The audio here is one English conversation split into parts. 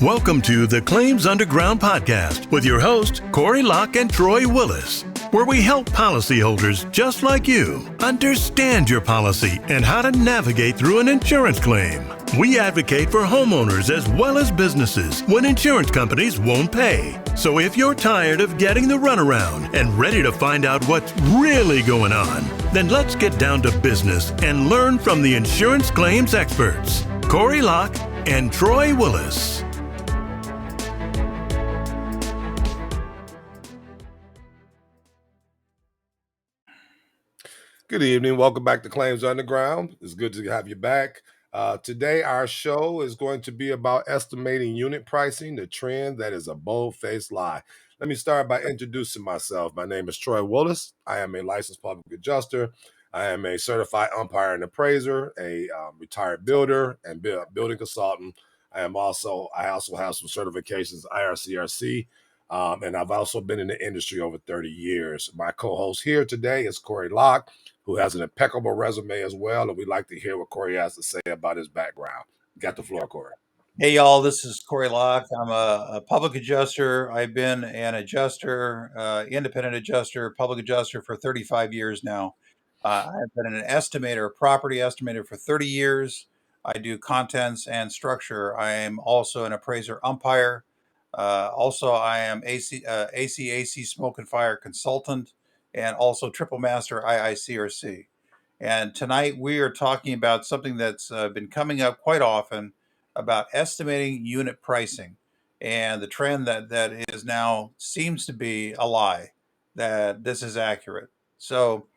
Welcome to the Claims Underground podcast with your hosts, Corey Locke and Troy Willis, where we help policyholders just like you understand your policy and how to navigate through an insurance claim. We advocate for homeowners as well as businesses when insurance companies won't pay. So if you're tired of getting the runaround and ready to find out what's really going on, then let's get down to business and learn from the insurance claims experts, Corey Locke and Troy Willis. Good evening. Welcome back to Claims Underground. It's good to have you back. Today, our show is going to be about estimating unit pricing, the trend that is a bold-faced lie. Let me start by introducing myself. My name is Troy Willis. I am a licensed public adjuster. I am a certified umpire and appraiser, a retired builder and building consultant. I also have some certifications, IRCRC, and I've also been in the industry over 30 years. My co-host here today is Corey Locke, who has an impeccable resume as well, and we'd like to hear what Corey has to say about his background. You got the floor, Corey. Hey, y'all, this is Corey Locke. I'm a public adjuster. I've been an adjuster, independent adjuster, public adjuster for 35 years now. I've been an estimator, a property estimator for 30 years. I do contents and structure. I am also an appraiser umpire. Also, I am ACAC smoke and fire consultant and also triple master IICRC. And tonight we are talking about something that's been coming up quite often about estimating unit pricing and the trend that is now seems to be a lie, that this is accurate. So,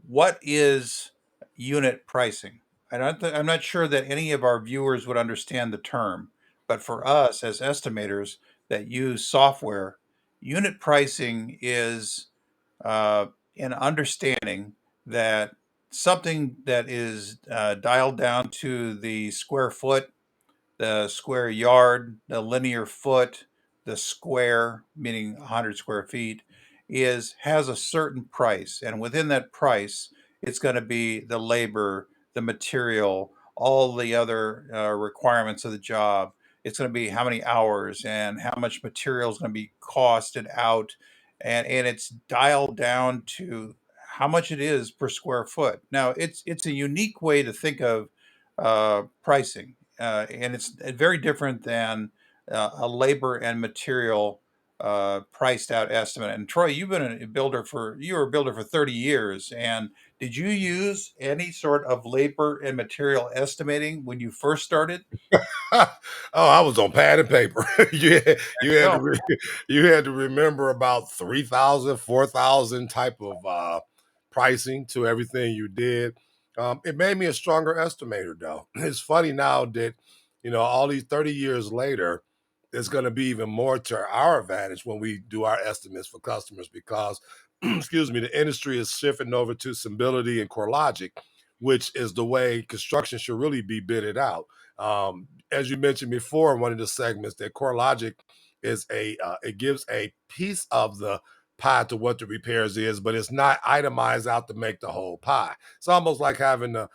what is unit pricing? I'm not sure that any of our viewers would understand the term, but for us as estimators that use software, unit pricing is an understanding that something that is dialed down to the square foot, the square yard, the linear foot, the square, meaning 100 square feet, has a certain price. And within that price, it's going to be the labor, the material, all the other requirements of the job. It's going to be how many hours and how much material is going to be costed out. And it's dialed down to how much it is per square foot. Now, it's a unique way to think of pricing, and it's very different than a labor and material priced out estimate. And Troy, you were a builder for 30 years. And did you use any sort of labor and material estimating when you first started? I was on pad and paper. you had to remember about 3,000, 4,000 type of pricing to everything you did. It made me a stronger estimator, though. It's funny now that, all these 30 years later, it's going to be even more to our advantage when we do our estimates for customers because, excuse me, the industry is shifting over to Symbility and CoreLogic, which is the way construction should really be bidded out. As you mentioned before in one of the segments, that CoreLogic is it gives a piece of the pie to what the repairs is, but it's not itemized out to make the whole pie. It's almost like having the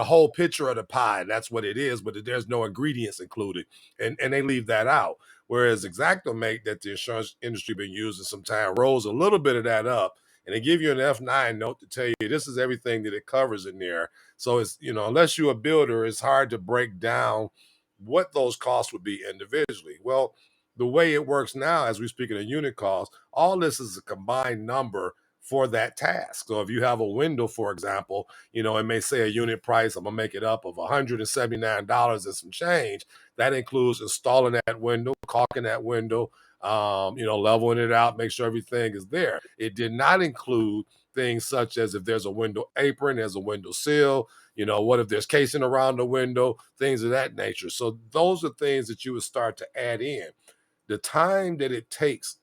whole picture of the pie. That's what it is, but there's no ingredients included, and they leave that out. Whereas Xactimate, that the insurance industry been using some time, rolls a little bit of that up, and they give you an F9 note to tell you this is everything that it covers in there. So it's, unless you're a builder, it's hard to break down what those costs would be individually. Well, the way it works now, as we speak of the unit cost, all this is a combined number for that task. So if you have a window, for example, it may say a unit price, I'm going to make it up, of $179 and some change. That includes installing that window, caulking that window, leveling it out, make sure everything is there. It did not include things such as if there's a window apron, there's a window sill, what if there's casing around the window, things of that nature. So those are things that you would start to add in. The time that it takes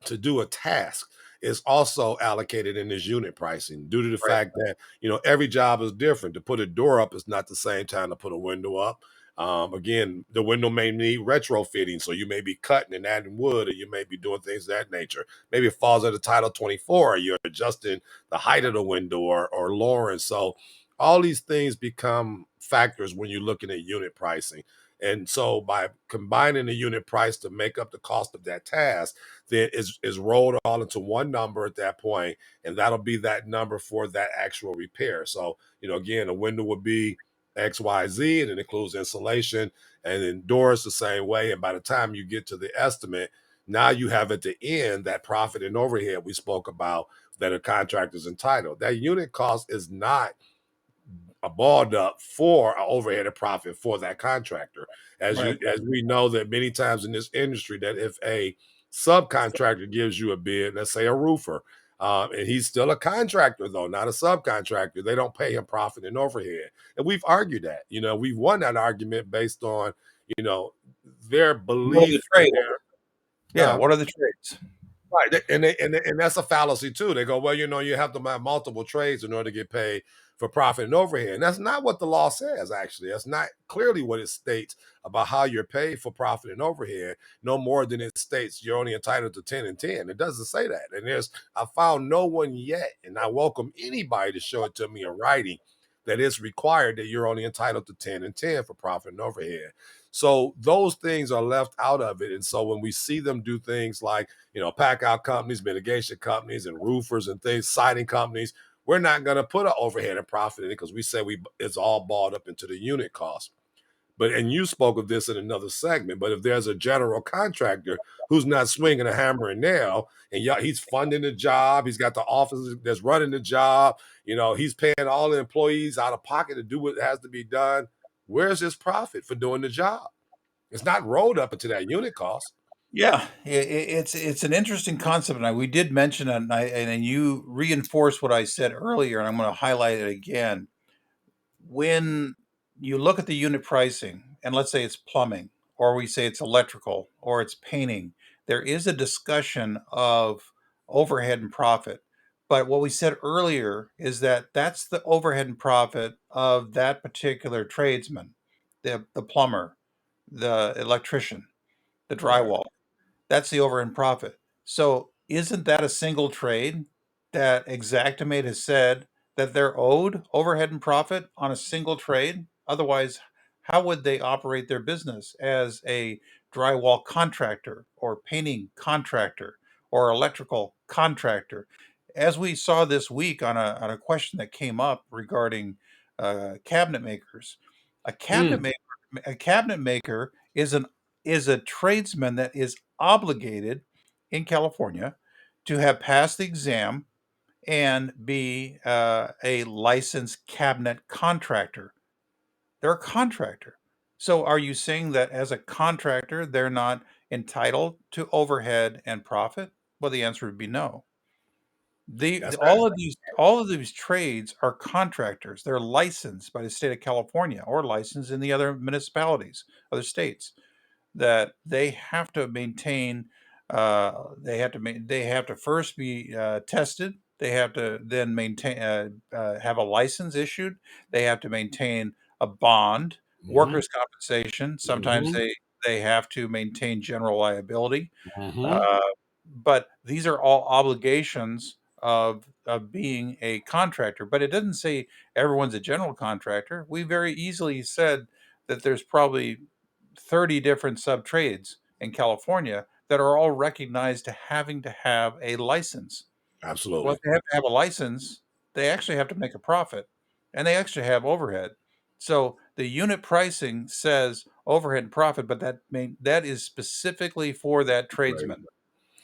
to do a task is also allocated in this unit pricing due to the fact that, every job is different. To put a door up is not the same time to put a window up. Again, the window may need retrofitting, so you may be cutting and adding wood, or you may be doing things of that nature. Maybe it falls under Title 24, or you're adjusting the height of the window or lowering. So all these things become factors when you're looking at unit pricing. And so by combining the unit price to make up the cost of that task, then is rolled all into one number at that point, and that'll be that number for that actual repair. So, again, a window would be XYZ, and it includes insulation, and then doors the same way. And by the time you get to the estimate, now you have at the end that profit and overhead we spoke about that a contractor's entitled. That unit cost is not balled up for an overhead and profit for that contractor. As we know that many times in this industry, that if a subcontractor gives you a bid, let's say a roofer, and he's still a contractor though, not a subcontractor, they don't pay him profit and overhead. And we've argued that. We've won that argument based on you know their What are the belief in trades? their Yeah, what are the trades? right, and that's a fallacy too. They go, well, you have to have multiple trades in order to get paid for profit and overhead. And that's not what the law says, actually. That's not clearly what it states about how you're paid for profit and overhead, no more than it states you're only entitled to 10 and 10. It doesn't say that. And I found no one yet, and I welcome anybody to show it to me in writing, that it's required that you're only entitled to 10 and 10 for profit and overhead. So those things are left out of it. And so when we see them do things like, pack out companies, mitigation companies, and roofers and things, siding companies, we're not going to put an overhead and profit in it because we say it's all balled up into the unit cost. And you spoke of this in another segment, but if there's a general contractor who's not swinging a hammer and nail, and he's funding the job, he's got the office that's running the job, he's paying all the employees out of pocket to do what has to be done, where's his profit for doing the job? It's not rolled up into that unit cost. Yeah, it's an interesting concept, and we did mention it, and you reinforced what I said earlier, and I'm going to highlight it again. When you look at the unit pricing, and let's say it's plumbing, or we say it's electrical, or it's painting, there is a discussion of overhead and profit. But what we said earlier is that that's the overhead and profit of that particular tradesman, the plumber, the electrician, the Right. drywall. That's the overhead and profit. So isn't that a single trade that Xactimate has said that they're owed overhead and profit on a single trade? Otherwise, how would they operate their business as a drywall contractor or painting contractor or electrical contractor? As we saw this week on a question that came up regarding cabinet makers, a cabinet Mm. maker a cabinet maker is a tradesman that is obligated in California to have passed the exam and be a licensed cabinet contractor. They're a contractor. So are you saying that as a contractor, they're not entitled to overhead and profit? Well, the answer would be no. That's All of these trades are contractors. They're licensed by the state of California or licensed in the other municipalities, other states, that they have to maintain. They have to first be tested. They have to then maintain have a license issued. They have to maintain a bond, mm-hmm. workers' compensation. Sometimes Mm-hmm. they have to maintain general liability. Mm-hmm. Uh, but these are all obligations of being a contractor. But it doesn't say everyone's a general contractor. We very easily said that there's probably 30 different sub trades in California that are all recognized to having to have a license. Well, if Absolutely. they have to have a license, they actually have to make a profit and they actually have overhead. So the unit pricing says overhead and profit, but that is specifically for that Right. tradesman.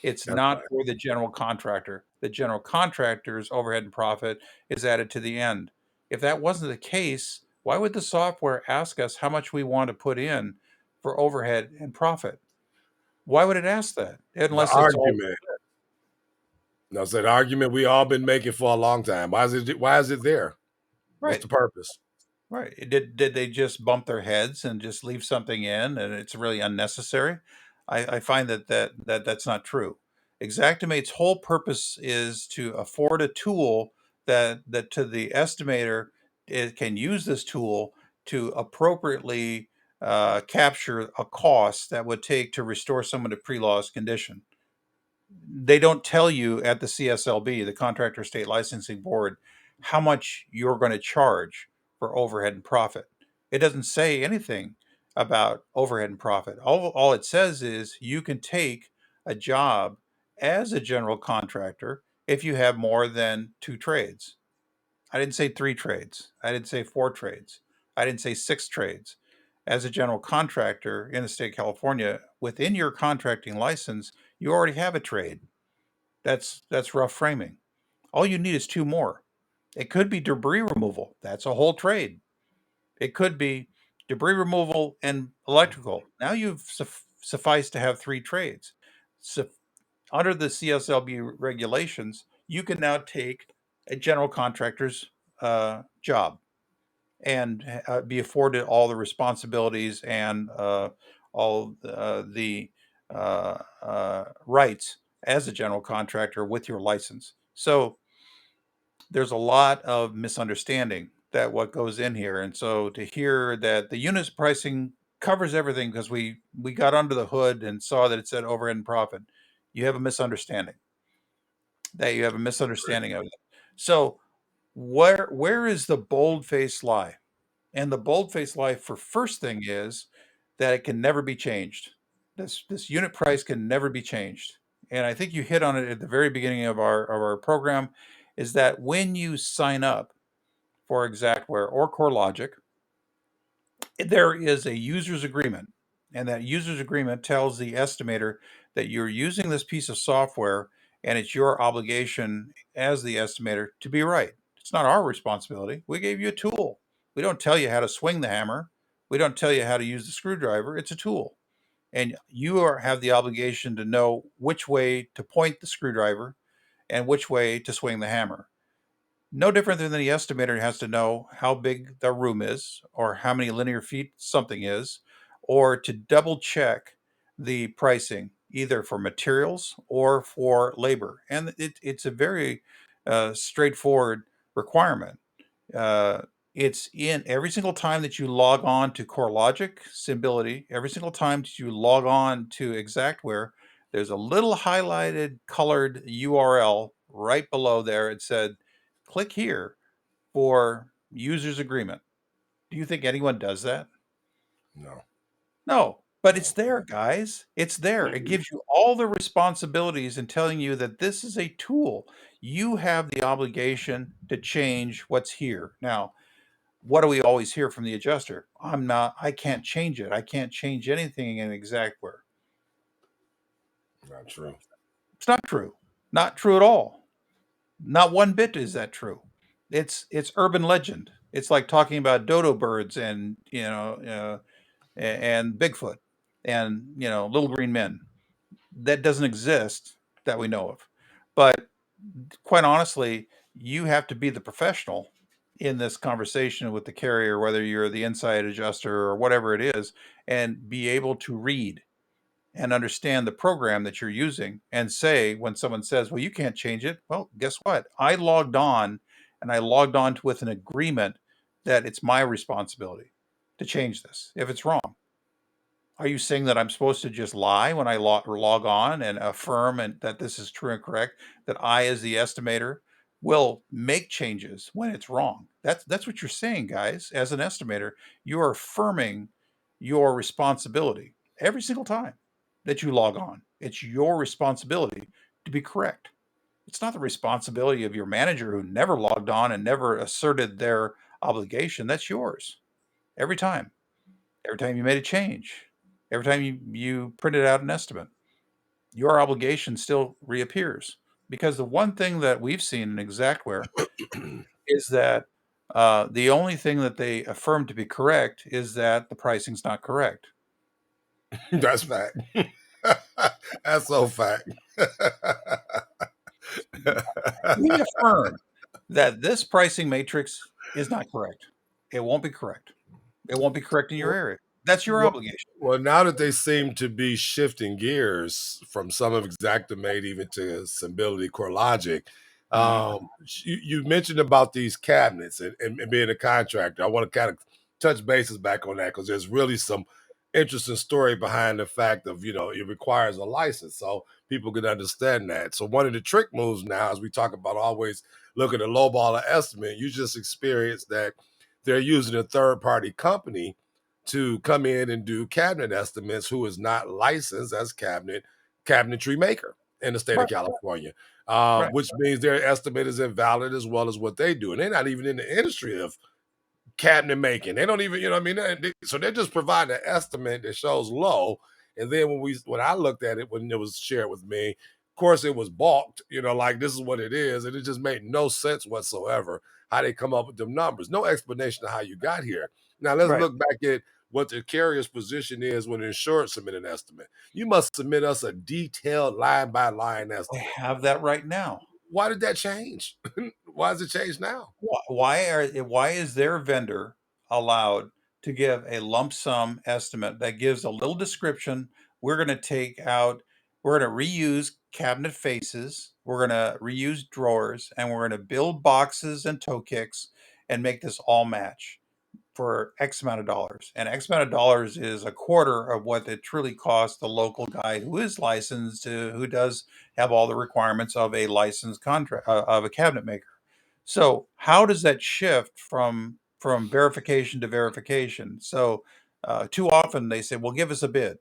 It's That's not right. for the general contractor. The general contractor's overhead and profit is added to the end. If that wasn't the case, why would the software ask us how much we want to put in for overhead and profit? Why would it ask that The unless it's all argument. That's an argument we all been making for a long time. Why is it there? What's right? the purpose? Right. Did they just bump their heads and just leave something in and it's really unnecessary? I find that's not true. Xactimate's whole purpose is to afford a tool that to the estimator, it can use this tool to appropriately capture a cost that would take to restore someone to pre-loss condition. They don't tell you at the CSLB, the Contractor State Licensing Board, how much you're going to charge for overhead and profit. It doesn't say anything. about overhead and profit. All it says is you can take a job as a general contractor if you have more than 2 trades. I didn't say 3 trades. I didn't say 4 trades. I didn't say 6 trades. As a general contractor in the state of California, within your contracting license, you already have a trade. That's rough framing. All you need is 2 more. It could be debris removal. That's a whole trade. It could be debris removal and electrical. Now you've sufficed to have 3 trades. So under the CSLB regulations, you can now take a general contractor's job and be afforded all the responsibilities and all the rights as a general contractor with your license. So there's a lot of misunderstanding that what goes in here. And so to hear that the units pricing covers everything because we got under the hood and saw that it said overhead and profit, you have a misunderstanding. You have a misunderstanding of it. So where is the bold-faced lie? And the bold-faced lie for first thing is that it can never be changed. This unit price can never be changed. And I think you hit on it at the very beginning of our program, is that when you sign up for Exactware or CoreLogic, there is a user's agreement. And that user's agreement tells the estimator that you're using this piece of software and it's your obligation as the estimator to be right. It's not our responsibility. We gave you a tool. We don't tell you how to swing the hammer. We don't tell you how to use the screwdriver. It's a tool. And have the obligation to know which way to point the screwdriver and which way to swing the hammer. No different than the estimator has to know how big the room is or how many linear feet something is, or to double check the pricing either for materials or for labor. And it's a very straightforward requirement. Uh, it's in every single time that you log on to CoreLogic, Symbility, every single time that you log on to Exactware, there's a little highlighted colored URL right below there. It said, click here for user's agreement. Do you think anyone does that? No. No, but it's No. there, guys. It's there. It gives you all the responsibilities and telling you that this is a tool. You have the obligation to change what's here. Now, what do we always hear from the adjuster? I can't change it. I can't change anything in Exactware. Not true. It's not true. Not true at all. Not one bit is that true. It's urban legend. It's like talking about dodo birds and and Bigfoot and little green men. That doesn't exist that we know of. But quite honestly, you have to be the professional in this conversation with the carrier, whether you're the inside adjuster or whatever it is, and be able to read and understand the program that you're using and say when someone says, well, you can't change it. Well, guess what? I logged on and I logged on with an agreement that it's my responsibility to change this if it's wrong. Are you saying that I'm supposed to just lie when I log on and affirm that this is true and correct? That I, as the estimator, will make changes when it's wrong? That's what you're saying, guys. As an estimator, you are affirming your responsibility every single time that you log on. It's your responsibility to be correct. It's not the responsibility of your manager who never logged on and never asserted their obligation. That's yours every time. Every time you made a change, every time you printed out an estimate, your obligation still reappears. Because the one thing that we've seen in Exactware is that the only thing that they affirm to be correct is that the pricing's not correct. That's fact. That's so fact. We affirm that this pricing matrix is not correct. It won't be correct. It won't be correct in your area. That's your Well, obligation. well, now that they seem to be shifting gears from some of Xactimate even to Symbility CoreLogic, Mhm. you mentioned about these cabinets and being a contractor. I want to kind of touch bases back on that because there's really some interesting story behind the fact of, it requires a license so people can understand that. So one of the trick moves now, as we talk about always looking at lowball estimate, you just experienced that they're using a third-party company to come in and do cabinet estimates who is not licensed as cabinetry maker in the state of Right, California, right. which means their estimate is invalid as well as what they do. And they're not even in the industry of cabinet making. They don't even, you know what I mean? So they're just providing an estimate that shows low. And then when I looked at it, when it was shared with me, of course it was balked, like this is what it is. And it just made no sense whatsoever how they come up with them numbers. No explanation of how you got here. Now let's Right. look back at what the carrier's position is when insurance submit an estimate. You must submit us a detailed line by line I estimate. have that right now. Why did that change? Why does it change now? Why is their vendor allowed to give a lump sum estimate that gives a little description? We're going to reuse cabinet faces, we're going to reuse drawers, and we're going to build boxes and toe kicks and make this all match for X amount of dollars. And X amount of dollars is a quarter of what it truly costs the local guy who is licensed, who does have all the requirements of a licensed contract of a cabinet maker. So how does that shift from verification to verification? So too often they say, "Well, give us a bid."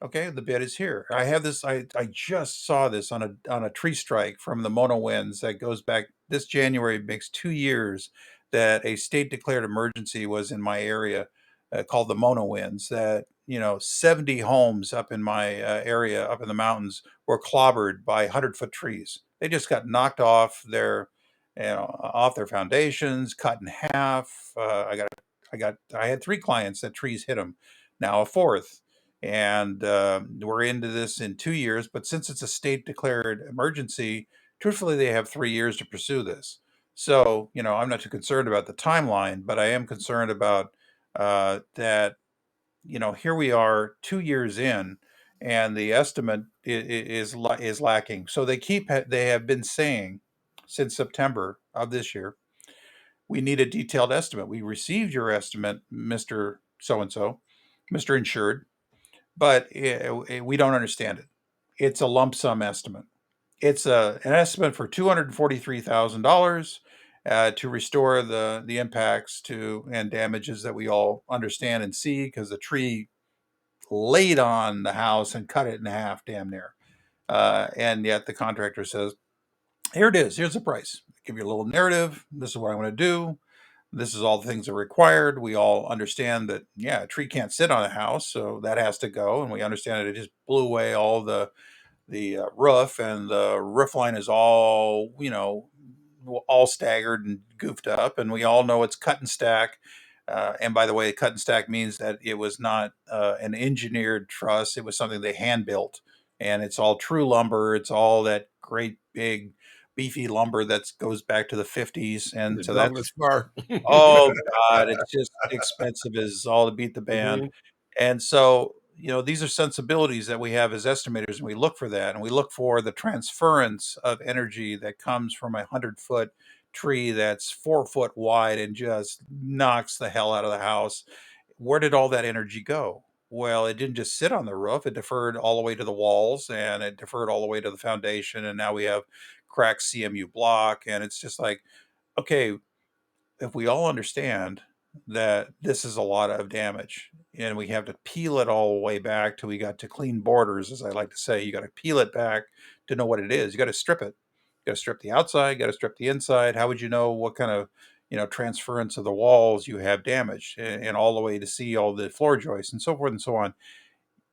Okay, the bid is here. I have this. I just saw this on a tree strike from the Mono winds that goes back this January. Makes 2 years that a state declared emergency was in my area, called the Mono winds. That 70 homes up in my area, up in the mountains, were clobbered by 100-foot trees. They just got knocked off off their foundations, cut in half. I had three clients that trees hit them. Now a fourth, and we're into this in 2 years. But since it's a state declared emergency, truthfully, they have 3 years to pursue this. So, I'm not too concerned about the timeline, but I am concerned about that. Here we are 2 years in, and the estimate is lacking. So they have been saying since September of this year, we need a detailed estimate. We received your estimate, Mister So and So, Mister Insured, but we don't understand it. It's a lump sum estimate. It's an estimate for $243,000 to restore the impacts to and damages that we all understand and see, because the tree laid on the house and cut it in half, damn near. And yet the contractor says, "Here it is. Here's the price. Give you a little narrative. This is what I'm going to do. This is all the things that are required." We all understand that, yeah, a tree can't sit on a house, so that has to go. And we understand that it just blew away all the roof, and the roof line is all staggered and goofed up. And we all know it's cut and stack. And by the way, cut and stack means that it was not an engineered truss; it was something they hand built, and it's all true lumber. It's all that great big beefy lumber that goes back to the 50s, and The so that's, Douglas fir. oh god, it's just expensive as all to beat the band. Mhm. And so, these are sensibilities that we have as estimators, and we look for that, and we look for the transference of energy that comes from a 100-foot tree that's 4 foot wide and just knocks the hell out of the house. Where did all that energy go? Well, it didn't just sit on the roof, it deferred all the way to the walls, and it deferred all the way to the foundation, and now we have cracked CMU block. And it's just like, okay, if we all understand that this is a lot of damage, and we have to peel it all the way back till we got to clean borders, as I like to say, you got to peel it back to know what it is. You got to strip it. You got to strip the outside, you got to strip the inside. How would you know what kind of transference of the walls you have damaged, and all the way to see all the floor joists and so forth and so on?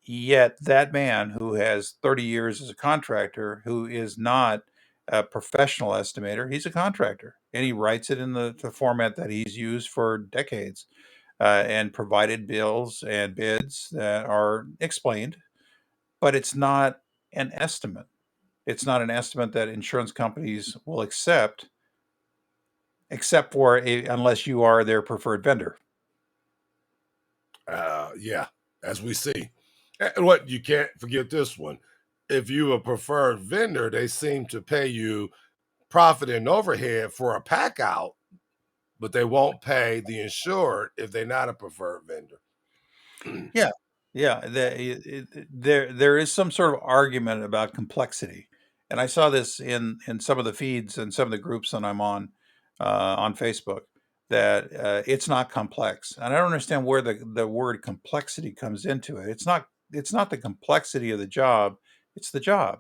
Yet that man who has 30 years as a contractor, who is not a professional estimator, he's a contractor, and he writes it in the format that he's used for decades, and provided bills and bids that are explained, but it's not an estimate. It's not an estimate that insurance companies will accept, except for unless you are their preferred vendor. Yeah, as we see. And what you can't forget this one. If you a preferred vendor, they seem to pay you profit and overhead for a pack out, but they won't pay the insured if they're not a preferred vendor. Yeah, yeah. There is some sort of argument about complexity, and I saw this in some of the feeds and some of the groups that I'm on Facebook. that it's not complex. And I don't understand where the word complexity comes into it. It's not the complexity of the job, it's the job.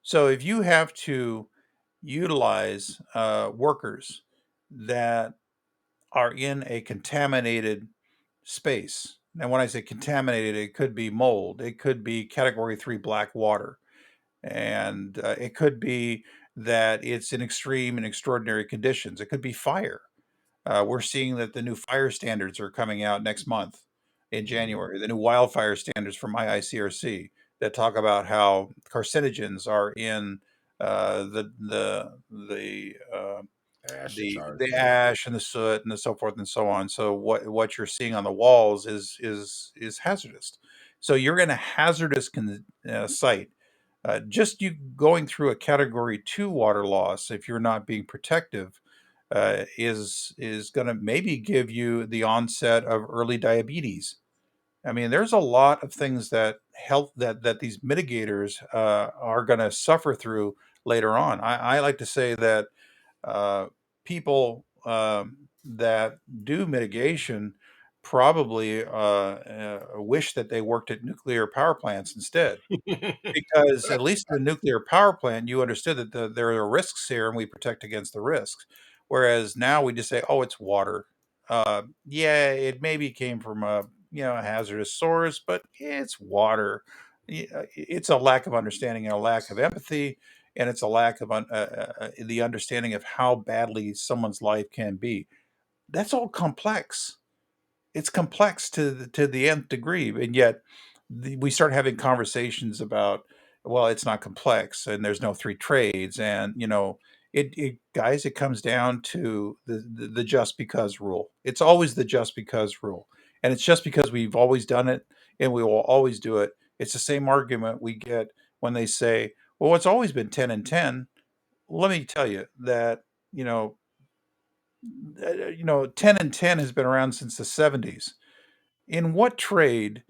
So if you have to utilize workers that are in a contaminated space. And when I say contaminated, it could be mold, it could be category 3 black water, and it could be that it's in extreme and extraordinary conditions. It could be fire. We're seeing that the new fire standards are coming out next month in January, the new wildfire standards from IICRC that talk about how carcinogens are in the Ash the charges. ash and the soot and the so forth and so on. So what you're seeing on the walls is hazardous. So you're in a hazardous site. Just you going through a category 2 water loss, if you're not being protective, is going to maybe give you the onset of early diabetes. I mean, there's a lot of things that help that these mitigators are going to suffer through later on. I like to say that uh, people that do mitigation probably wish that they worked at nuclear power plants instead, because at least in a nuclear power plant, you understood that there are risks here and we protect against the risks. Whereas now we just say, oh, it's water. Yeah, it maybe came from a hazardous source, but it's water. It's a lack of understanding and a lack of empathy, and it's a lack of the understanding of how badly someone's life can be. That's all complex. It's complex to the nth degree, and yet we start having conversations about, well, it's not complex, and there's no three trades, and it guys, it comes down to the just because rule. It's always the just because rule, and it's just because we've always done it, and we will always do it. It's the same argument we get when they say, well, it's always been 10 and 10. Let me tell you that, you know 10 and 10 has been around since the 70s. In what trade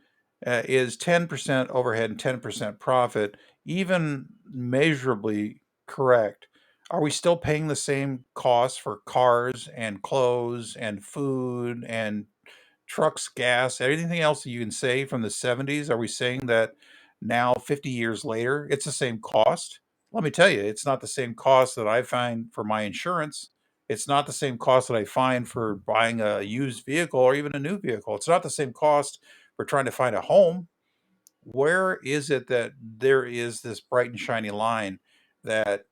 is 10% overhead and 10% profit even measurably correct? Are we still paying the same costs for cars and clothes and food and trucks, gas, everything else that you can say from the 70s? Are we saying that now, 50 years later, it's the same cost? Let me tell you, it's not the same cost that I find for my insurance. It's not the same cost that I find for buying a used vehicle or even a new vehicle. It's not the same cost for trying to find a home. Where is it that there is this bright and shiny line that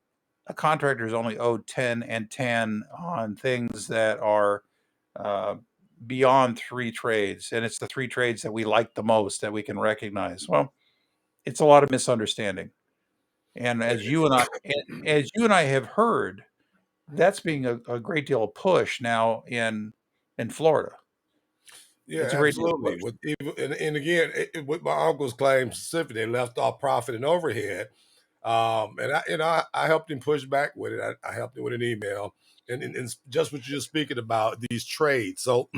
a contractor is only owed 10 and 10 on things that are uh, beyond three trades? And it's the three trades that we like the most that we can recognize. Well, it's a lot of misunderstanding. And as you and I have heard, that's being a great deal of push now in Florida. Yeah, It's a great deal of absolutely. push. And again, with my uncle's claim specifically, they left off profit and overhead. And I helped him push back with it. I helped him with an email, and just what you're speaking about these trades. So,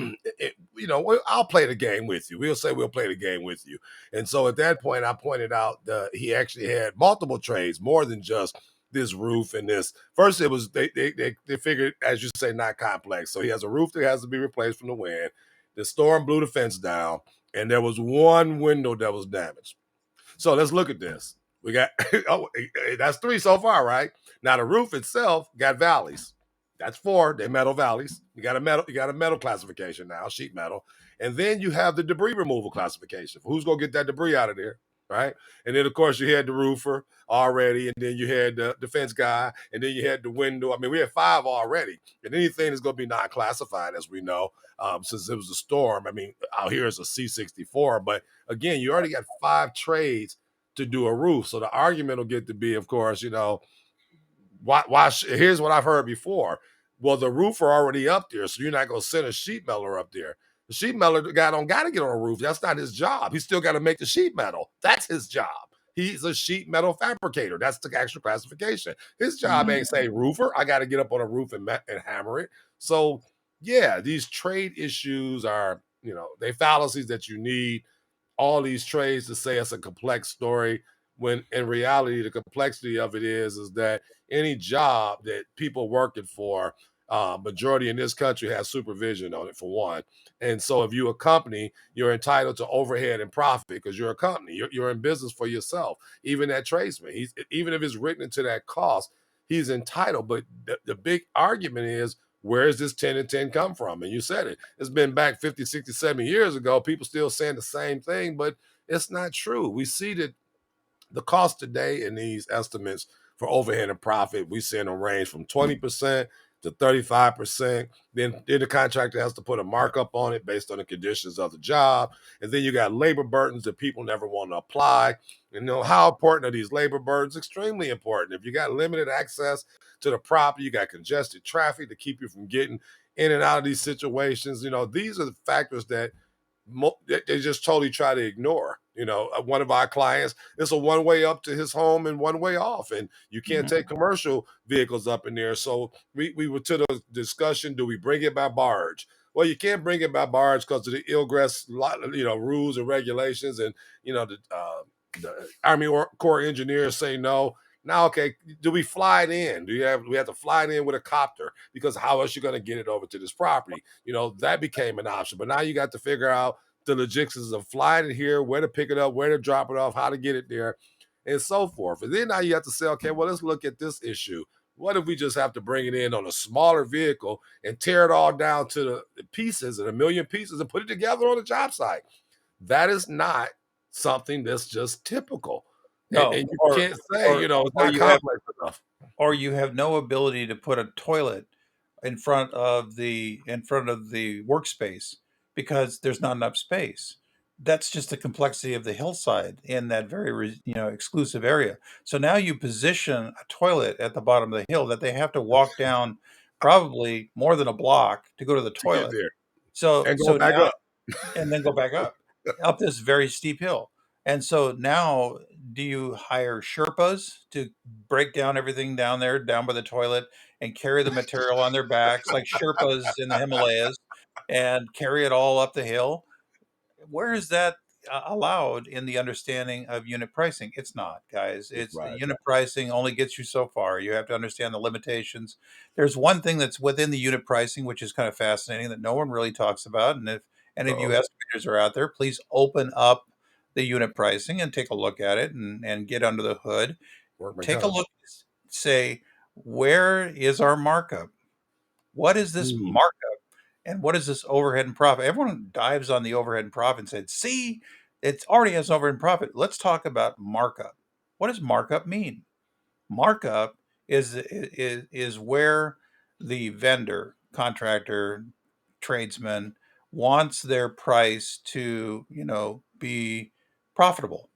I'll play the game with you. We'll say we'll play the game with you. And so at that point, I pointed out that he actually had multiple trades, more than just this roof and this. First, it was they figured, as you say, not complex. So he has a roof that has to be replaced from the wind. The storm blew the fence down, and there was one window that was damaged. So let's look at this. We got that's three so far, right? Now the roof itself got valleys. That's four. They're metal valleys. You got a metal classification now, sheet metal. And then you have the debris removal classification. Who's gonna get that debris out of there? Right. And then of course you had the roofer already, and then you had the fence guy, and then you had the window. I mean, we had five already. And anything is gonna be non-classified, as we know, since it was a storm. I mean, out here it's a C64, but again, you already got five trades to do a roof. So the argument will get to be, of course, here's what I've heard before. Well, the roofer already up there, so you're not going to send a sheet metal up there. The sheet metal guy don't got to get on a roof. That's not his job. He's still got to make the sheet metal. That's his job. He's a sheet metal fabricator. That's the actual classification. His job Mhm. ain't say roofer. I got to get up on a roof and hammer it. So yeah, these trade issues are, they fallacies that you need all these trades to say it's a complex story, when in reality the complexity of it is that any job that people working for, Majority in this country has supervision on it, for one. And so if you're a company, you're entitled to overhead and profit because you're a company. You're in business for yourself. Even that tradesman, even if it's written into that cost, he's entitled. But the big argument is, where does this 10 and 10 come from? And you said it. It's been back 50, 60, 70 years ago. People still saying the same thing, but it's not true. We see that the cost today in these estimates for overhead and profit, we see them range from 20% to 35%. Then the contractor has to put a markup on it based on the conditions of the job. And then you got labor burdens that people never want to apply. You know, how important are these labor burdens? Extremely important. If you got limited access to the property, you got congested traffic to keep you from getting in and out of these situations. You know, these are the factors that they just totally try to ignore. You know, one of our clients, it's a one way up to his home and one way off, and you can't take commercial vehicles up in there. So we were to the discussion: do we bring it by barge? Well, you can't bring it by barge because of the ILGRES, rules and regulations, and the Army Corps engineers say no. Now, okay, do we fly it in? Do we have to fly it in with a copter? Because how else you going to get it over to this property? You know, that became an option. But now you got to figure out the logistics of flying it here, where to pick it up, where to drop it off, how to get it there, and so forth. And then now you have to say, okay, well, let's look at this issue. What if we just have to bring it in on a smaller vehicle and tear it all down to the pieces and a million pieces and put it together on a job site? That is not something that's just typical. No, And you can't say, it's or not you have complex enough. or you have no ability to put a toilet in front of the workspace because there's not enough space. That's just the complexity of the hillside in that very exclusive area. So now you position a toilet at the bottom of the hill that they have to walk down probably more than a block to go to the To get toilet. there So and go so back now up. and then go back up this very steep hill. And so now, do you hire Sherpas to break down everything down there, down by the toilet, and carry the material on their backs like Sherpas in the Himalayas and carry it all up the hill? Where is that allowed in the understanding of unit pricing? It's not, guys. It's Right. unit pricing only gets you so far. You have to understand the limitations. There's one thing that's within the unit pricing, which is kind of fascinating that no one really talks about. And if any of you Uh-oh. estimators are out there, please open up the unit pricing and take a look at it and get under the hood. Workman Take a comp. look, say, where is our markup? What is this Mm, markup? And what is this overhead and profit? Everyone dives on the overhead and profit and said, see, it already has overhead and profit. Let's talk about markup. What does markup mean? Markup is where the vendor, contractor, tradesman wants their price to, be profitable.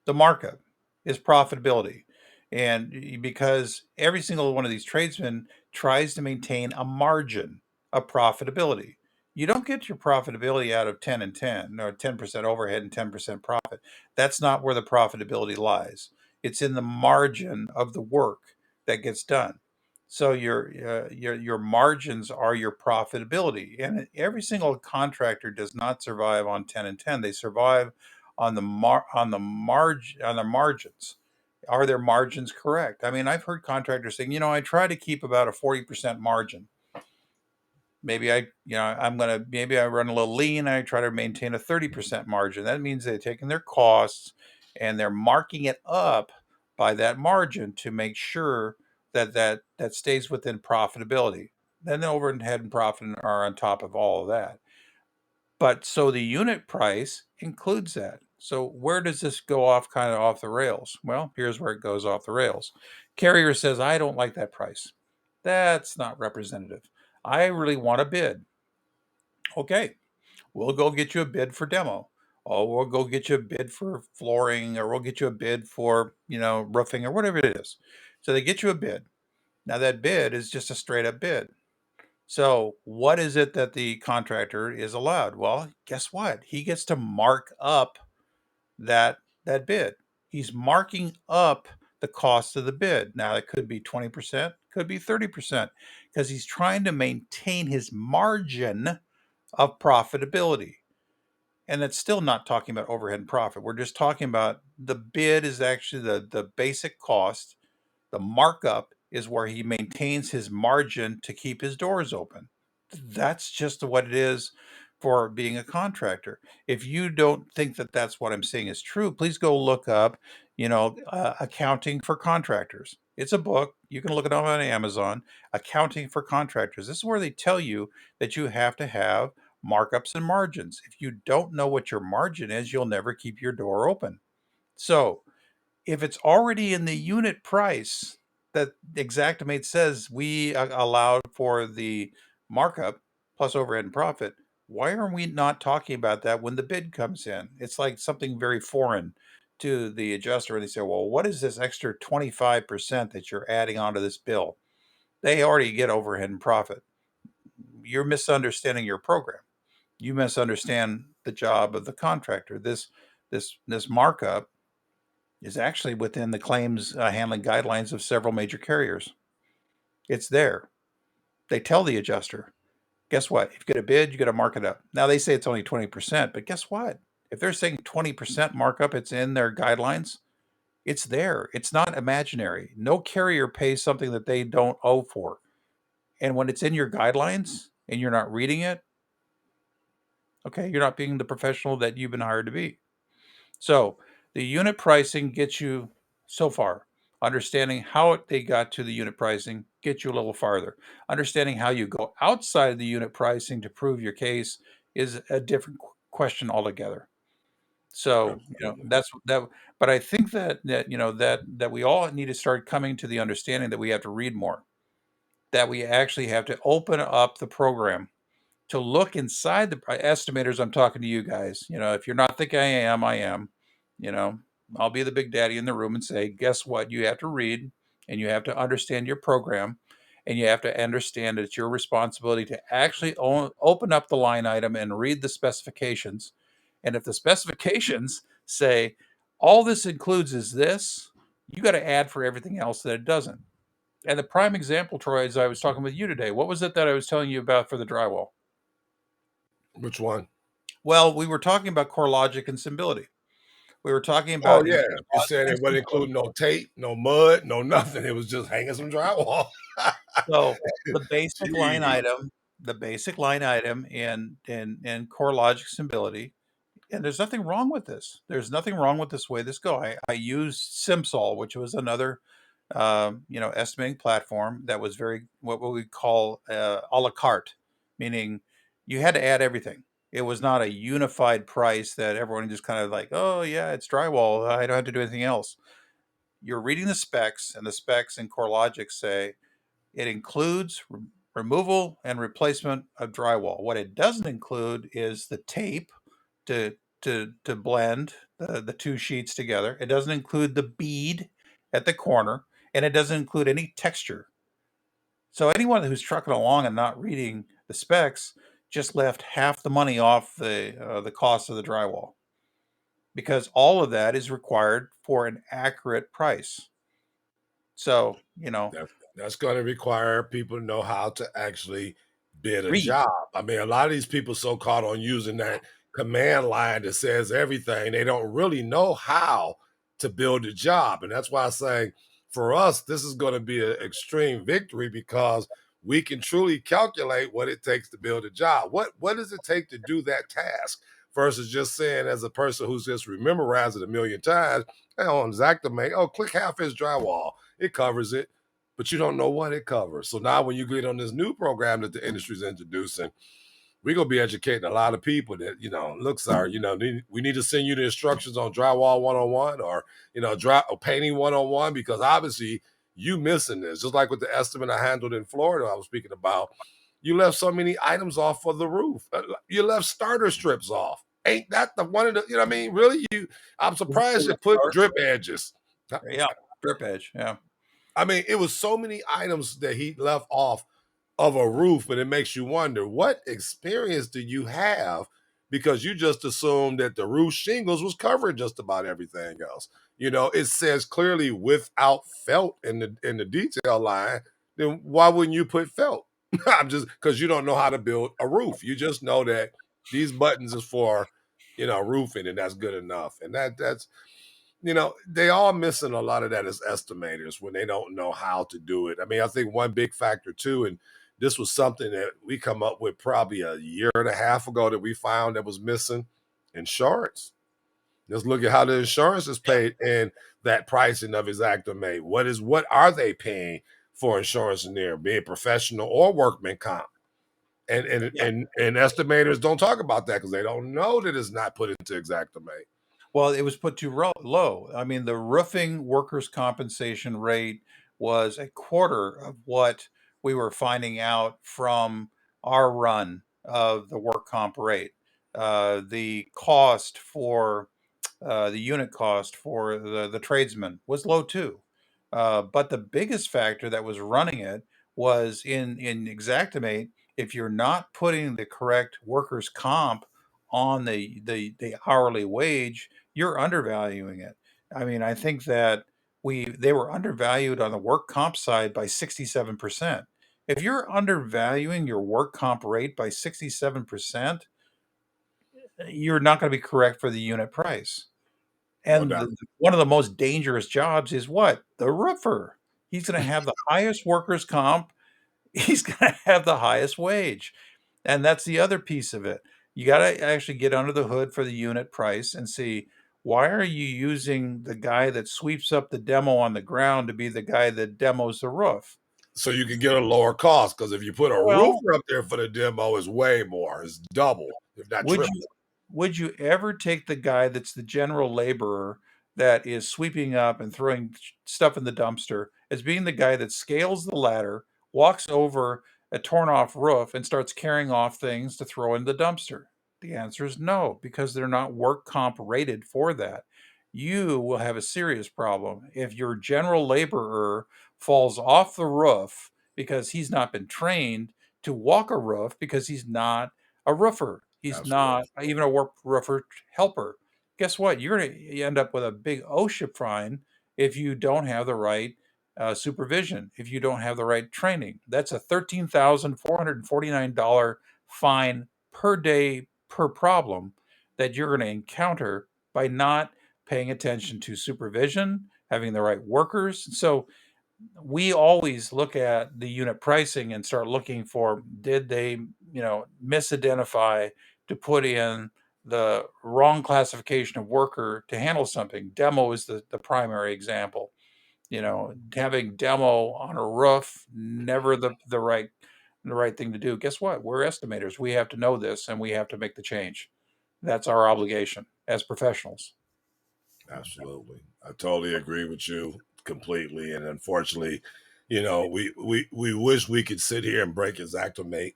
The markup is profitability. And because every single one of these tradesmen tries to maintain a margin of profitability. You don't get your profitability out of 10 and 10 or 10% overhead and 10% profit. That's not where the profitability lies. It's in the margin of the work that gets done. So your margins are your profitability. And every single contractor does not survive on 10 and 10. They survive on the margins. Are their margins correct? I mean, I've heard contractors saying, I try to keep about a 40% margin. Maybe maybe I run a little lean. I try to maintain a 30% margin. That means they're taking their costs and they're marking it up by that margin to make sure that stays within profitability. Then the overhead and profit are on top of all of that. But so the unit price includes that. So where does this go off kind of off the rails? Well, here's where it goes off the rails. Carrier says, I don't like that price. That's not representative. I really want a bid. Okay, we'll go get you a bid for demo. Oh, we'll go get you a bid for flooring, or we'll get you a bid for, roofing or whatever it is. So they get you a bid. Now that bid is just a straight up bid. So, what is it that the contractor is allowed? Well, guess what? He gets to mark up that bid. He's marking up the cost of the bid. Now, it could be 20%, could be 30%, because he's trying to maintain his margin of profitability. And that's still not talking about overhead and profit. We're just talking about the bid is actually the basic cost. The markup is where he maintains his margin to keep his doors open. That's just what it is for being a contractor. If you don't think that that's what I'm saying is true, please go look up, Accounting for Contractors. It's a book. You can look it up on Amazon. Accounting for Contractors. This is where they tell you that you have to have markups and margins. If you don't know what your margin is, you'll never keep your door open. So, if it's already in the unit price that Xactimate says we allowed for the markup plus overhead and profit, why are we not talking about that when the bid comes in? It's like something very foreign to the adjuster. And they say, well, what is this extra 25% that you're adding onto this bill? They already get overhead and profit. You're misunderstanding your program. You misunderstand the job of the contractor. This markup is actually within the claims handling guidelines of several major carriers. It's there. They tell the adjuster, guess what? If you get a bid, you got to mark it up. Now they say it's only 20%, but guess what? If they're saying 20% markup, it's in their guidelines. It's there. It's not imaginary. No carrier pays something that they don't owe for. And when it's in your guidelines and you're not reading it, okay, you're not being the professional that you've been hired to be. So the unit pricing gets you so far. Understanding how they got to the unit pricing gets you a little farther. Understanding how you go outside the unit pricing to prove your case is a different question altogether. So, Absolutely. that's that. But I think that we all need to start coming to the understanding that we have to read more, that we actually have to open up the program to look inside the estimators. I'm talking to you guys. If you're not thinking I am. You know, I'll be the big daddy in the room and say, guess what? You have to read and you have to understand your program and you have to understand that it's your responsibility to actually open up the line item and read the specifications. And if the specifications say all this includes is this, you got to add for everything else that it doesn't. And the prime example, Troy, is I was talking with you today. What was it that I was telling you about for the drywall? Which one? Well, we were talking about core logic and stability. We were talking Oh about yeah, you logic said and it wasn't stability. including no tape, no mud, no nothing. It was just hanging some drywall. So the basic line Jeez. item, the basic line item in core logic stability, and there's nothing wrong with this. There's nothing wrong with this way this go. I used Simsol, which was another estimating platform that was very what we call a la carte, meaning you had to add everything. It was not a unified price that everyone just kind of like, oh yeah, it's drywall. I don't have to do anything else. You're reading the specs, and the specs in CoreLogic say it includes removal and replacement of drywall. What it doesn't include is the tape to to blend the two sheets together. It doesn't include the bead at the corner, and it doesn't include any texture. So anyone who's trucking along and not reading the specs just left half the money off the cost of the drywall, because all of that is required for an accurate price. So, That's going to require people to know how to actually bid a read. job. I mean, a lot of these people so caught on using that command line that says everything, they don't really know how to build a job. And that's why I say for us, this is going to be an extreme victory because we can truly calculate what it takes to build a job. What does it take to do that task? Versus just saying, as a person who's just memorized it a million times, hey, on Xactimate, oh, click half his drywall. It covers it, but you don't know what it covers. So now when you get on this new program that the industry's introducing, we're going to be educating a lot of people that, look, sir, we need to send you the instructions on drywall 101 or, or painting 101, because obviously you missing this. Just like with the estimate I handled in Florida, I was speaking about, you left so many items off for the roof. You left starter strips off. Ain't that the one of the, I mean, really? I'm surprised you put drip edges. Yeah, drip edge. Yeah. I mean, it was so many items that he left off of a roof, and it makes you wonder, what experience do you have? Because you just assumed that the roof shingles was covering just about everything else. It says clearly without felt in the detail line. Then why wouldn't you put felt? I'm just because you don't know how to build a roof. You just know that these buttons is for roofing, and that's good enough. And they all missing a lot of that as estimators when they don't know how to do it. I mean, I think one big factor too, and this was something that we come up with probably a year and a half ago that we found that was missing: insurance. Let's look at how the insurance is paid and that pricing of Xactimate. What are they paying for insurance in there, be it professional or workman comp? And estimators don't talk about that because they don't know that it's not put into Xactimate. Well, it was put too low. I mean, the roofing workers' compensation rate was a quarter of what we were finding out from our run of the work comp rate. The cost for the unit cost for the tradesman was low too. But the biggest factor that was running it was in Xactimate. If you're not putting the correct workers' comp on the hourly wage, you're undervaluing it. I mean, I think that they were undervalued on the work comp side by 67%. If you're undervaluing your work comp rate by 67%, you're not going to be correct for the unit price. No And doubt. one of the most dangerous jobs is what? The roofer. He's going to have the highest workers' comp. He's going to have the highest wage. And that's the other piece of it. You got to actually get under the hood for the unit price and see, why are you using the guy that sweeps up the demo on the ground to be the guy that demos the roof? So you can get a lower cost, because if you put a Well, roofer up there for the demo, it's way more. It's double, if not would you triple. would you ever take the guy that's the general laborer that is sweeping up and throwing stuff in the dumpster as being the guy that scales the ladder, walks over a torn off roof, and starts carrying off things to throw in the dumpster? The answer is no, because they're not work comp rated for that. You will have a serious problem if your general laborer falls off the roof because he's not been trained to walk a roof, because he's not a roofer. He's Absolutely. not even a roofer helper. Guess what? You're going to end up with a big OSHA fine if you don't have the right supervision, if you don't have the right training. That's a $13,449 fine per day per problem that you're going to encounter by not paying attention to supervision, having the right workers. So we always look at the unit pricing and start looking for, did they misidentify to put in the wrong classification of worker to handle something. Demo is the primary example. Having demo on a roof, never the right thing to do. Guess what? We're estimators. We have to know this, and we have to make the change. That's our obligation as professionals. Absolutely. I totally agree with you completely. And unfortunately, we wish we could sit here and break Xactimate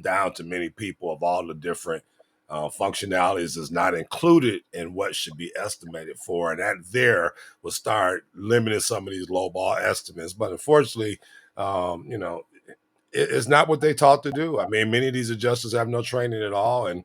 down to many people of all the different functionalities is not included in what should be estimated for. And that there will start limiting some of these lowball estimates. But unfortunately, it's not what they taught to do. I mean, many of these adjusters have no training at all. And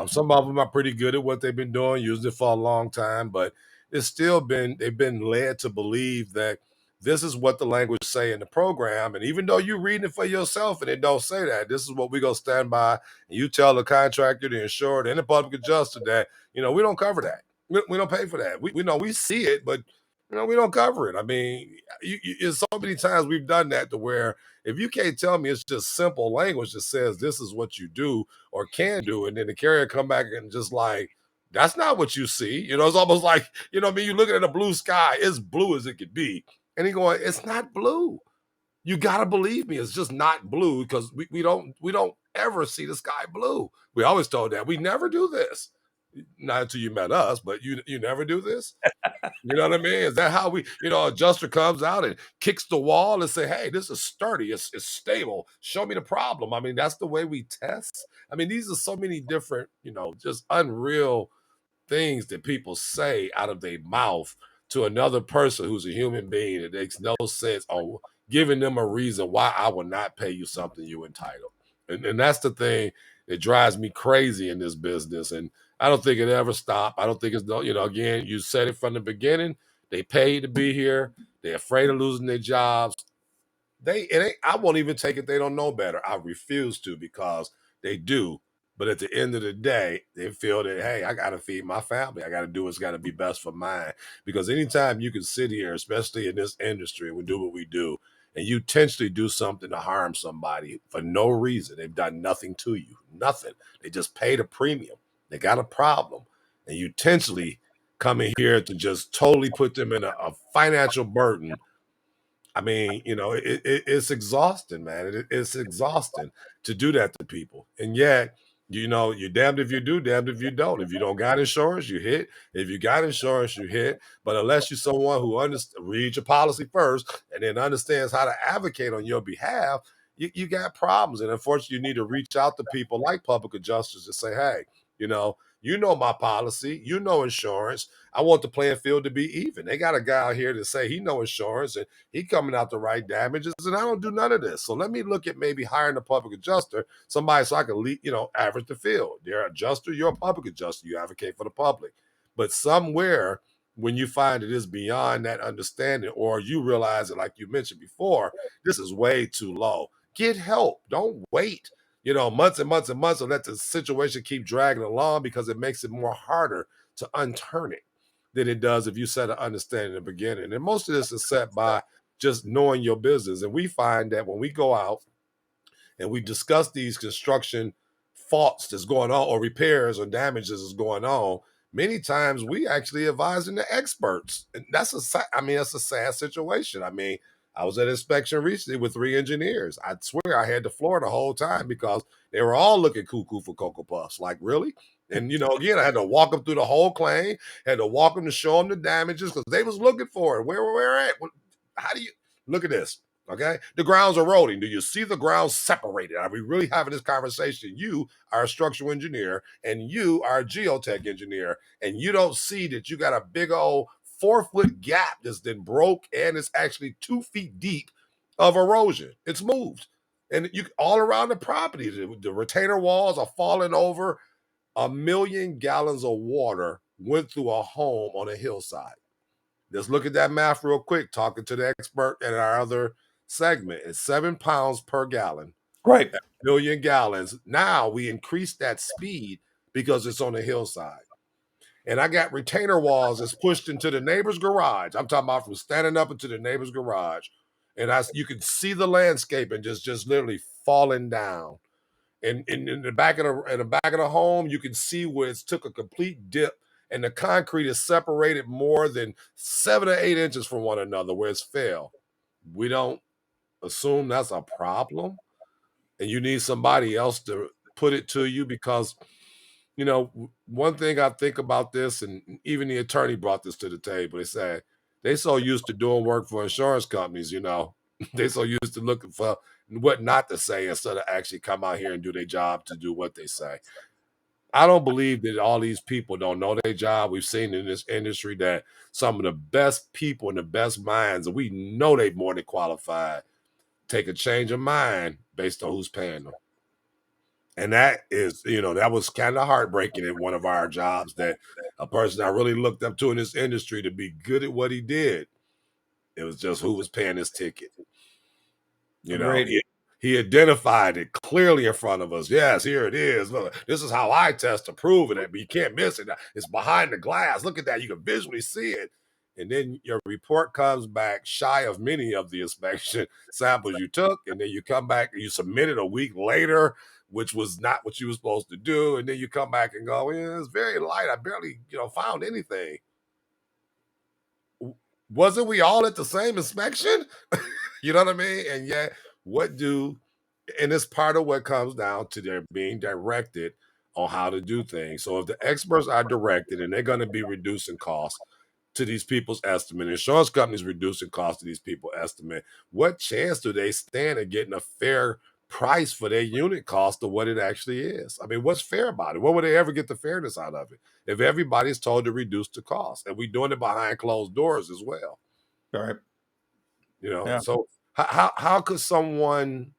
some of them are pretty good at what they've been doing, used it for a long time, but they've been led to believe that this is what the language say in the program. And even though you're reading it for yourself and it don't say that, this is what we're going to stand by. And you tell the contractor, the insured, and the public adjuster that, we don't cover that. We don't pay for that. We know we see it, but we don't cover it. I mean, it's so many times we've done that to where if you can't tell me it's just simple language that says this is what you do or can do, and then the carrier come back and just like, that's not what you see. It's almost like, I mean, you're looking at a blue sky, it's blue as it could be. And he going, it's not blue. You gotta believe me, it's just not blue, because we don't ever see the sky blue. We always told that. We never do this. Not until you met us, but you never do this. You know what I mean? Is that how adjuster comes out and kicks the wall and say, hey, this is sturdy, it's stable, show me the problem? I mean, that's the way we test. I mean, these are so many different, just unreal things that people say out of their mouth to another person who's a human being. It makes no sense on giving them a reason why I will not pay you something you entitled. And that's the thing that drives me crazy in this business. And I don't think it ever stop. I don't think it's again, you said it from the beginning. They pay to be here. They're afraid of losing their jobs. I won't even take it. They don't know better. I refuse to, because they do But at the end of the day, they feel that, hey, I got to feed my family. I got to do what's got to be best for mine. Because anytime you can sit here, especially in this industry, and we do what we do, and you intentionally do something to harm somebody for no reason, they've done nothing to you, nothing. They just paid a premium. They got a problem. And you intentionally come in here to just totally put them in a financial burden. I mean, it's exhausting, man. It's exhausting to do that to people. And yet, you're damned if you do, damned if you don't. If you don't got insurance, you hit. If you got insurance, you hit. But unless you're someone who reads your policy first and then understands how to advocate on your behalf, you got problems. And unfortunately, you need to reach out to people like public adjusters and say, hey, my policy, insurance. I want the playing field to be even. They got a guy out here to say he know insurance and he coming out the right damages, and I don't do none of this. So let me look at maybe hiring a public adjuster, somebody so I can average the field. You're an adjuster, you're a public adjuster, you advocate for the public. But somewhere when you find it is beyond that understanding, or you realize it, like you mentioned before, this is way too low. Get help. Don't wait, months and months and months, and let the situation keep dragging along, because it makes it more harder to unturn it than it does if you set an understanding in the beginning. And most of this is set by just knowing your business. And we find that when we go out and we discuss these construction faults that's going on, or repairs or damages that's going on, many times we actually advising the experts. And that's a sad situation. I mean, I was at inspection recently with 3 engineers. I swear I had the floor the whole time because they were all looking cuckoo for Cocoa Puffs. Like, really? And, again, I had to walk them through the whole claim, had to walk them to show them the damages because they was looking for it. Where at? How do you look at this? Okay. The ground's eroding. Do you see the ground separated? Are we really having this conversation? You are a structural engineer and you are a geotech engineer, and you don't see that you got a big old 4-foot gap that's been broke, and it's actually 2 feet deep of erosion. It's moved. And you all around the property, the retainer walls are falling over. 1 million gallons of water went through a home on a hillside. Let's look at that math real quick, talking to the expert in our other segment. It's 7 pounds per gallon. Right. 1 million gallons. Now we increase that speed because it's on a hillside. And I got retainer walls that's pushed into the neighbor's garage. I'm talking about from standing up into the neighbor's garage. And you can see the landscape and just literally falling down. And in the back of the home, you can see where it's took a complete dip, and the concrete is separated more than 7 or 8 inches from one another where it's fell. We don't assume that's a problem, and you need somebody else to put it to you, because one thing I think about this, and even the attorney brought this to the table. They said they so used to doing work for insurance companies, they so used to looking for what not to say instead of actually come out here and do their job to do what they say. I don't believe that all these people don't know their job. We've seen in this industry that some of the best people and the best minds, and we know they're more than qualified, take a change of mind based on who's paying them. And that is, that was kind of heartbreaking in one of our jobs, that a person I really looked up to in this industry to be good at what he did. It was just who was paying his ticket. He identified it clearly in front of us. Yes, here it is. Look, this is how I test to prove it, but you can't miss it. It's behind the glass. Look at that. You can visually see it. And then your report comes back shy of many of the inspection samples you took. And then you come back and you submit it a week later, which was not what you were supposed to do. And then you come back and go, yeah, it's very light. I barely, found anything. Wasn't we all at the same inspection? You know what I mean? And yet, and it's part of what comes down to their being directed on how to do things. So if the experts are directed and they're going to be reducing costs to these people's estimate, insurance companies reducing costs to these people's estimate, what chance do they stand at getting a fair price for their unit cost of what it actually is? I mean, what's fair about it? What would they ever get the fairness out of it if everybody's told to reduce the cost? And we're doing it behind closed doors as well. All right. Yeah. So how could someone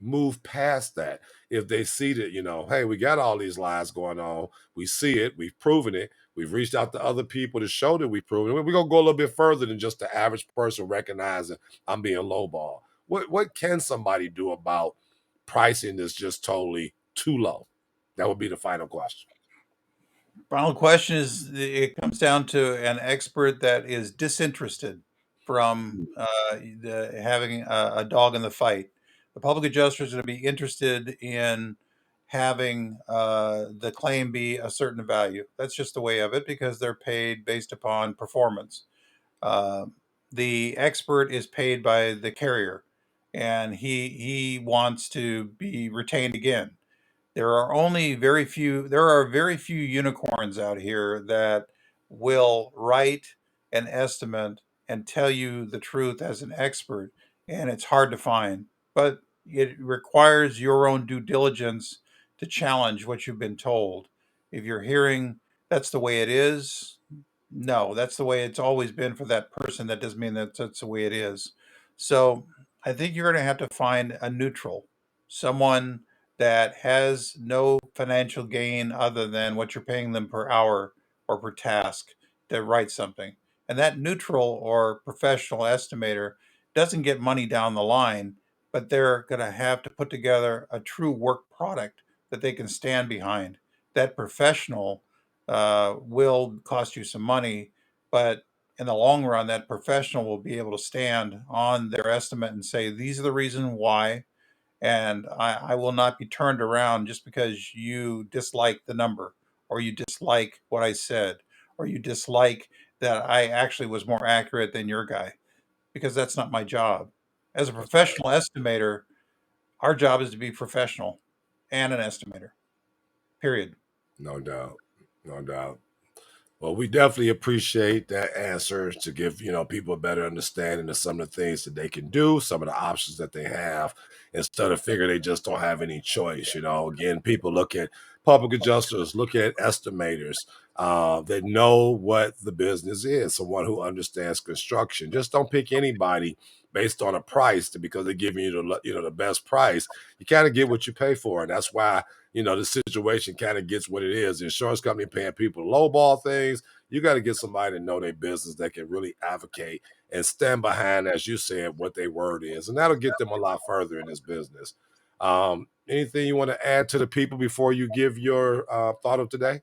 move past that if they see that, hey, we got all these lies going on, we see it, we've proven it, we've reached out to other people to show that we've proven it. We're gonna go a little bit further than just the average person recognizing I'm being lowball. What can somebody do about pricing that's just totally too low? That would be the final question. Final question is, it comes down to an expert that is disinterested from having a dog in the fight. The public adjuster is going to be interested in having the claim be a certain value. That's just the way of it, because they're paid based upon performance. Uh, the expert is paid by the carrier, and he wants to be retained again. There are very few unicorns out here that will write an estimate and tell you the truth as an expert, and it's hard to find. But it requires your own due diligence to challenge what you've been told. If you're hearing that's the way it is, no, that's the way it's always been for that person. That doesn't mean that that's the way it is. So I think you're going to have to find a neutral, someone that has no financial gain other than what you're paying them per hour or per task to write something. And that neutral or professional estimator doesn't get money down the line, but they're going to have to put together a true work product that they can stand behind. That professional will cost you some money, but in the long run, that professional will be able to stand on their estimate and say, these are the reasons why. And I will not be turned around just because you dislike the number, or you dislike what I said, or you dislike that I actually was more accurate than your guy, because that's not my job. As a professional estimator, our job is to be professional and an estimator, period. No doubt. No doubt. Well, we definitely appreciate that answer to give, people a better understanding of some of the things that they can do, some of the options that they have, instead of figure they just don't have any choice. Again, people look at public adjusters, look at estimators, that know what the business is, someone who understands construction. Just don't pick anybody based on a price because they're giving you the best price. You kind of get what you pay for, and that's why the situation kind of gets what it is. The insurance company paying people to lowball things. You got to get somebody to know their business that can really advocate and stand behind, as you said, what their word is. And that'll get them a lot further in this business. Anything you want to add to the people before you give your thought of today?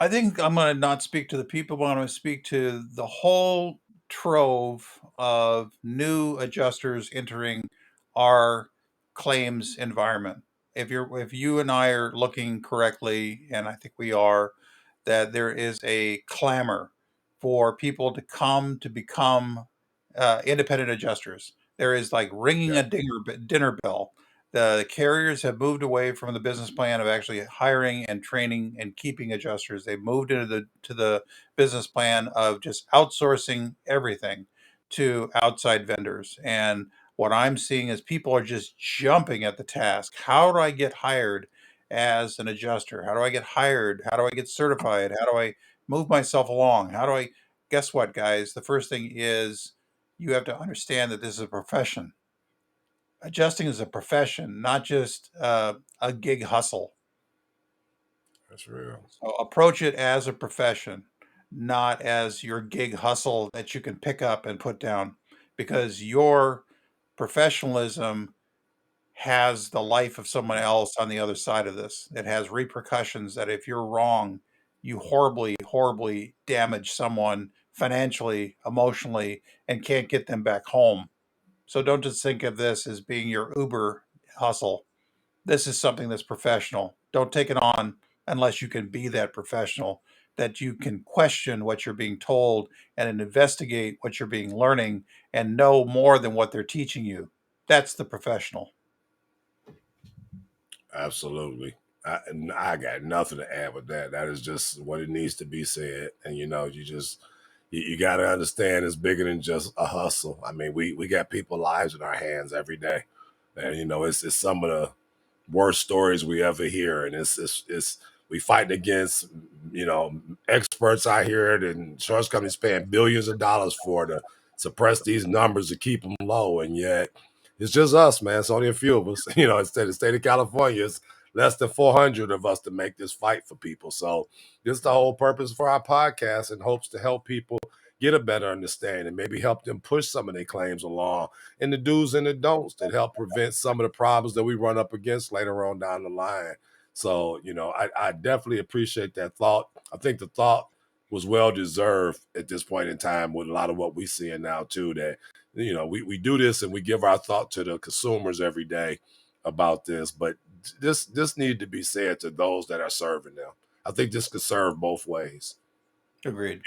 I think I'm going to not speak to the people, but I'm going to speak to the whole trove of new adjusters entering our claims environment. If you and I are looking correctly, and I think we are, that there is a clamor for people to come to become independent adjusters. There is like ringing Yeah. a dinner bell. The carriers have moved away from the business plan of actually hiring and training and keeping adjusters. They've moved into the business plan of just outsourcing everything to outside vendors. And what I'm seeing is people are just jumping at the task. How do I get hired as an adjuster? How do I get hired? How do I get certified? How do I move myself along? How do I Guess what, guys? The first thing is you have to understand that this is a profession. Adjusting is a profession, not just a gig hustle. That's real. So approach it as a profession, not as your gig hustle that you can pick up and put down, because your professionalism has the life of someone else on the other side of this. It has repercussions that if you're wrong, you horribly, horribly damage someone financially, emotionally, and can't get them back home. So don't just think of this as being your Uber hustle. This is something that's professional. Don't take it on unless you can be that professional, that you can question what you're being told and investigate what you're being learning and know more than what they're teaching you. That's the professional. Absolutely. I got nothing to add with that. That is just what it needs to be said. And you got to understand it's bigger than just a hustle. I mean, we got people lives in our hands every day, and it's some of the worst stories we ever hear, and it's we fighting against experts out here that insurance companies paying billions of dollars for to suppress these numbers to keep them low, and yet it's just us, man. It's only a few of us. Instead of the state of California, it's less than 400 of us to make this fight for people. So this is the whole purpose for our podcast, in hopes to help people get a better understanding, maybe help them push some of their claims along, and the do's and the don'ts that help prevent some of the problems that we run up against later on down the line. So, I definitely appreciate that thought. I think the thought was well deserved at this point in time with a lot of what we're seeing now too, that, we do this and we give our thought to the consumers every day about this, but this need to be said to those that are serving them. I think this could serve both ways. Agreed.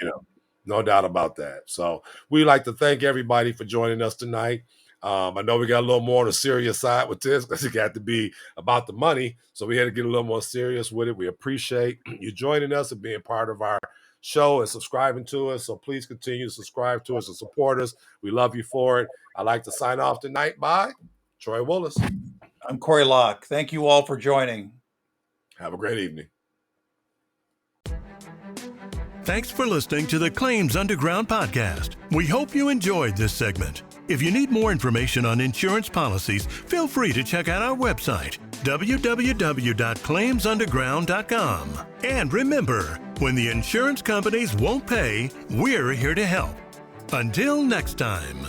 No doubt about that. So we'd like to thank everybody for joining us tonight. I know we got a little more on the serious side with this because it got to be about the money. So we had to get a little more serious with it. We appreciate you joining us and being part of our show and subscribing to us. So please continue to subscribe to us and support us. We love you for it. I'd like to sign off tonight by Troy Willis. I'm Corey Locke. Thank you all for joining. Have a great evening. Thanks for listening to the Claims Underground podcast. We hope you enjoyed this segment. If you need more information on insurance policies, feel free to check out our website, www.claimsunderground.com. And remember, when the insurance companies won't pay, we're here to help. Until next time.